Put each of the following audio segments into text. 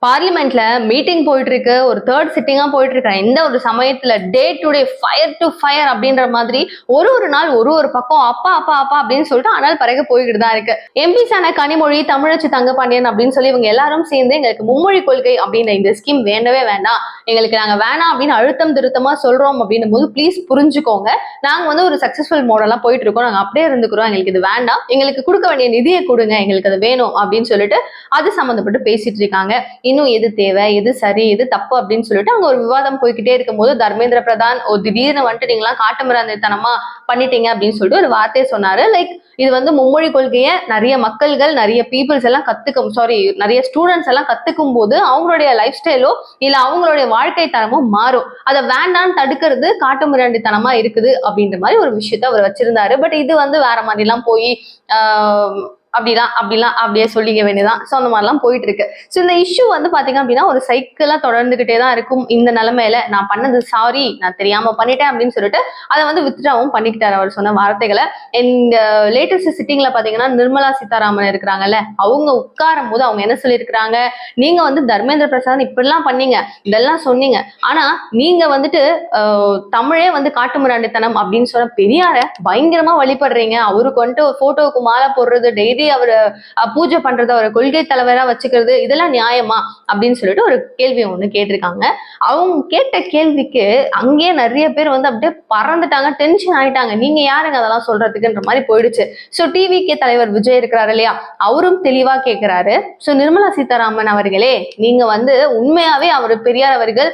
பார்லிமெண்ட்ல மீட்டிங் போயிட்டு இருக்கு, ஒரு தேர்ட் சிட்டிங்கா போயிட்டு இருக்க இந்த ஒரு சமயத்துல day to day fire to fire அப்படின்ற மாதிரி ஒரு நாள் ஒரு பக்கம் அப்பா அப்பா அப்பா அப்படின்னு சொல்லிட்டு ஆனால் பிறகு போய்கிட்டு தான் இருக்கு. எம்பிஸான கனிமொழி, தமிழச்சி தங்கபாண்டியன் அப்படின்னு சொல்லி இவங்க எல்லாரும் சேர்ந்து எங்களுக்கு மும்மொழி கொள்கை அப்படின்ற இந்த ஸ்கீம் வேண்டவே வேண்டாம், எங்களுக்கு நாங்க வேணாம் அப்படின்னு அழுத்தம் திருத்தமா சொல்றோம் அப்படின்னும் போது ப்ளீஸ் புரிஞ்சுக்கோங்க, நாங்க வந்து ஒரு சக்சஸ்ஃபுல் மாடலா போயிட்டு இருக்கோம், நாங்க அப்படியே இருந்துக்கிறோம், எங்களுக்கு இது வேண்டாம், எங்களுக்கு கொடுக்க வேண்டிய நிதியை கொடுங்க, எங்களுக்கு அது வேணும் அப்படின்னு சொல்லிட்டு அது சம்பந்தப்பட்டு பேசிட்டு இருக்காங்க. இன்னும் எது தேவை, எது சரி, எது தப்பு அப்படின்னு சொல்லிட்டு அங்க ஒரு விவாதம் போய்கிட்டே இருக்கும்போது தர்மேந்திர பிரதான் ஒரு திடீர்னு வந்துட்டு நீங்களாம் காட்டுமிராண்டித்தனமா பண்ணிட்டீங்க அப்படின்னு சொல்லிட்டு ஒரு வார்த்தையை சொன்னாரு. லைக் இது வந்து மும்மொழி கொள்கையை நிறைய மக்கள்கள், நிறைய பீப்புள்ஸ் எல்லாம் நிறைய ஸ்டூடெண்ட்ஸ் எல்லாம் கத்துக்கும் போது அவங்களுடைய லைஃப் ஸ்டைலோ இல்ல அவங்களுடைய வாழ்க்கை தரமோ மாறும். அதை வேண்டான்னு தடுக்கிறது காட்டுமிராண்டித்தனமா இருக்குது அப்படின்ற மாதிரி ஒரு விஷயத்த அவர் வச்சிருந்தாரு. பட் இது வந்து வேற மாதிரி எல்லாம் போய் அப்படியே சொல்லிக்க வேண்டியதான். ஸோ அந்த மாதிரிலாம் போயிட்டு இருக்கு. ஸோ இந்த இஷ்யூ வந்து பாத்தீங்க அப்படின்னா ஒரு சைக்கிளா தொடர்ந்துகிட்டே தான் இருக்கும். இந்த நிலைமையில நான் பண்ணது சாரி, நான் தெரியாம பண்ணிட்டேன் அப்படின்னு சொல்லிட்டு அதை வந்து வித்ட்ராவும் பண்ணிக்கிட்டாரு அவர் சொன்ன வார்த்தைகளை. இந்த லேட்டஸ்ட் சிட்டிங்ல பாத்தீங்கன்னா நிர்மலா சீதாராமன் இருக்கிறாங்கல்ல, அவங்க உட்காரும் போது அவங்க என்ன சொல்லியிருக்கிறாங்க, நீங்க வந்து தர்மேந்திர பிரசாத் இப்படிலாம் பண்ணீங்க, இதெல்லாம் சொன்னீங்க, ஆனா நீங்க வந்துட்டு தமிழே வந்து காட்டுமிராண்டித்தனம் அப்படின்னு சொன்ன பெரியார பயங்கரமா வழிபடுறீங்க, அவருக்கு வந்துட்டு ஒரு போட்டோவுக்கு மாலை போடுறது, டெய்லி அவரு பூஜை பண்றது, அவரை கொள்கை தலைவரா வச்சுக்கிறது, இதெல்லாம் நியாயமா அப்படின்னு சொல்லிட்டு ஒரு கேள்வி ஒண்ணு கேட்டிருக்காங்க. அவங்க கேட்ட கேள்விக்கு அங்கேயே நிறைய பேர் வந்து அப்படியே பறந்துட்டாங்க, டென்ஷன் ஆயிட்டாங்க, நீங்க யாருங்க அதெல்லாம் சொல்றதுக்குன்ற மாதிரி போயிடுச்சு. சோ டிவிகே தலைவர் விஜய் இருக்கிறாரு இல்லையா, அவரும் தெளிவா கேட்கிறாரு, சோ நிர்மலா சீதாராமன் அவர்களே, நீங்க வந்து உண்மையாவே அவர் பெரியார் அவர்கள்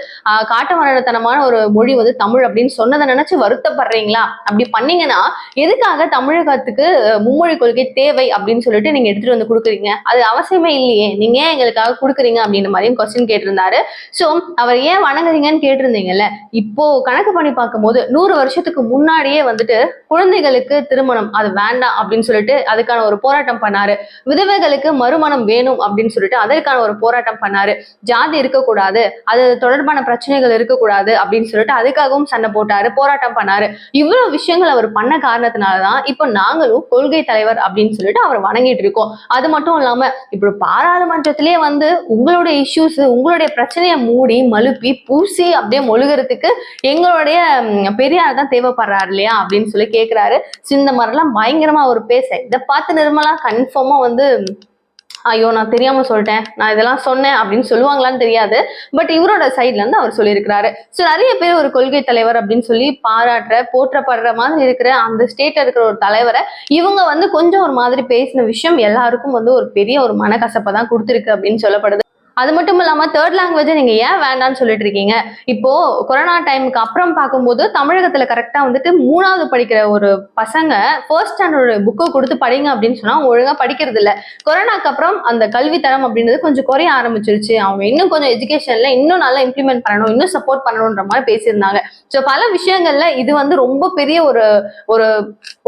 காட்டுமரணத்தனமான ஒரு மொழி வந்து தமிழ் அப்படின்னு சொன்னதை நினைச்சு வருத்தப்படுறீங்களா? அப்படி பண்ணீங்கன்னா எதுக்காக தமிழகத்துக்கு மும்மொழி கொள்கை தேவை அப்படின்னு சொல்லிட்டு நீங்க எடுத்துட்டு வந்து கொடுக்குறீங்க? அது அவசியமே இல்லையே, நீங்க ஏன் எங்களுக்காக கொடுக்குறீங்க அப்படின்ற மாதிரியும் கொஸ்டின் கேட்டிருந்தாரு. சோ அவர் ஏன் வணங்குறீங்கன்னு கேட்டிருந்தீங்கல்ல, இப்போ கணக்கு பண்ணி பார்க்கும்போது 100 வருஷத்துக்கு முன்னாடியே வந்துட்டு குழந்தைகளுக்கு திருமணம் அது வேண்டாம் அப்படின்னு சொல்லிட்டு அதுக்கான ஒரு போராட்டம் பண்ணாரு, விதவைகளுக்கு மறுமணம் வேணும் அப்படின்னு சொல்லிட்டு அதற்கான ஒரு போராட்டம் பண்ணாரு, ஜாதி இருக்கக்கூடாது, அது தொடர்பான பிரச்சனைகள் இருக்கக்கூடாது அப்படின்னு சொல்லிட்டு அதுக்காகவும் சண்டை போட்டாரு, போராட்டம் பண்ணாரு. இவ்வளவு விஷயங்கள் அவர் பண்ண காரணத்தினாலதான் இப்போ நாங்களும் கொள்கை தலைவர் அப்படின்னு சொல்லிட்டு அவர் வணங்கிட்டு இருக்கோம். அது மட்டும் இல்லாம இப்ப பாராளுமன்றத்திலேயே வந்து உங்களுடைய இஷ்யூஸ், உங்களுடைய பிரச்சனையை மூடி மழுப்பி பூசி அப்படியே மொழுகிறதுக்கு எங்களுடைய பெரியார் தான் தேவைப்படுறாரு இல்லையா அப்படின்னு சொல்லி கேட்கிறாரு. இந்த மாதிரிலாம் பயங்கரமா அவர் பேச இதை பார்த்து நிர்மலா கன்ஃபார்மா வந்து ஐயோ நான் தெரியாம சொல்லிட்டேன், நான் இதெல்லாம் சொன்னேன் அப்படின்னு சொல்லுவாங்களான்னு தெரியாது. பட் இவரோட சைட்ல இருந்து அவர் சொல்லியிருக்கிறாரு. ஸோ நிறைய பேர் ஒரு கொள்கை தலைவர் அப்படின்னு சொல்லி போற்றப்படுற மாதிரி இருக்கிற அந்த ஸ்டேட்ல இருக்கிற ஒரு தலைவரை இவங்க வந்து கொஞ்சம் ஒரு மாதிரி பேசின விஷயம் எல்லாருக்கும் வந்து ஒரு பெரிய ஒரு மனக்கசப்பை தான் கொடுத்துருக்கு அப்படின்னு சொல்லப்படுது. அது மட்டும் இல்லாம தேர்ட் லாங்குவேஜ் நீங்க ஏன் வேண்டாம்னு சொல்லிட்டு இருக்கீங்க? இப்போ கொரோனா டைமுக்கு அப்புறம் பார்க்கும்போது தமிழகத்துல கரெக்டா வந்துட்டு 3வது படிக்கிற ஒரு பசங்க ஃபர்ஸ்ட் ஸ்டாண்டர்ட் புக்கு கொடுத்து படிங்க அப்படின்னு சொன்னா ஒழுங்கா படிக்கிறது இல்ல. கொரோனாக்கு அப்புறம் அந்த கல்வி தரம் அப்படின்றது கொஞ்சம் குறைய ஆரம்பிச்சிருச்சு, அவங்க இன்னும் கொஞ்சம் எஜுகேஷன்ல இன்னும் நல்லா இம்ப்ளிமெண்ட் பண்ணணும், இன்னும் சப்போர்ட் பண்ணணும்ன்ற மாதிரி பேசியிருந்தாங்க. ஸோ பல விஷயங்கள்ல இது வந்து ரொம்ப பெரிய ஒரு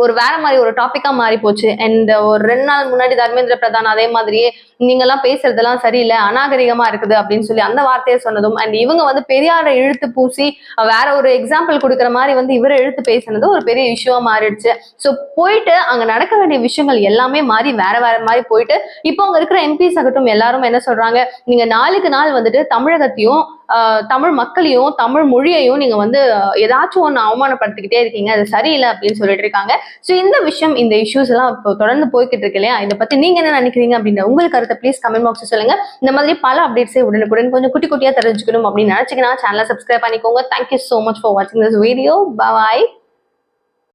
ஒரு வேற மாதிரி ஒரு டாபிக்கா மாறி போச்சு. அண்ட் ஒரு 2 நாள் முன்னாடி தர்மேந்திர பிரதான் அதே மாதிரியே நீங்க எல்லாம் பேசுறதெல்லாம் சரியில்லை, அநாகரிகமா இருக்குது அப்படின்னு சொல்லி அந்த வார்த்தையை சொன்னதும், அண்ட் இவங்க வந்து பெரியாரை இழுத்து பூசி வேற ஒரு எக்ஸாம்பிள் கொடுக்குற மாதிரி வந்து இவரை இழுத்து பேசினது ஒரு பெரிய இஷ்யூவா மாறிடுச்சு. ஸோ போயிட்டு அங்க நடக்க வேண்டிய விஷயங்கள் எல்லாமே மாறி வேற மாதிரி போயிட்டு இப்போ அங்க இருக்கிற எம்பிஸ் ஆகட்டும் எல்லாரும் என்ன சொல்றாங்க, நீங்க நாளுக்கு நாள் வந்துட்டு தமிழகத்தையும் தமிழ் மக்களையும் தமிழ் மொழியையும் நீங்க வந்து ஏதாச்சும் ஒண்ணு அவமானப்படுத்திக்கிட்டே இருக்கீங்க, அது சரியில்லை அப்படின்னு சொல்லிட்டு இருக்காங்க. ஸோ இந்த விஷயம், இந்த இஷ்யூஸ் எல்லாம் இப்போ தொடர்ந்து போய்கிட்டு இருக்கு இல்லையா, இதை பத்தி நீங்க என்ன நினைக்கிறீங்க அப்படின்ற உங்களுக்கு கருத்தை ப்ளீஸ் கமெண்ட் பாக்ஸ் சொல்லுங்க. இந்த மாதிரி பல அப்டேட்ஸை உடனுக்குடன் கொஞ்சம் குட்டி குட்டியா தெரிஞ்சுக்கணும் அப்படின்னு நினைச்சீங்கன்னா சேனலை சப்ஸ்கிரைப் பண்ணிக்கோங்க. Thank you so much for watching this video. Bye bye.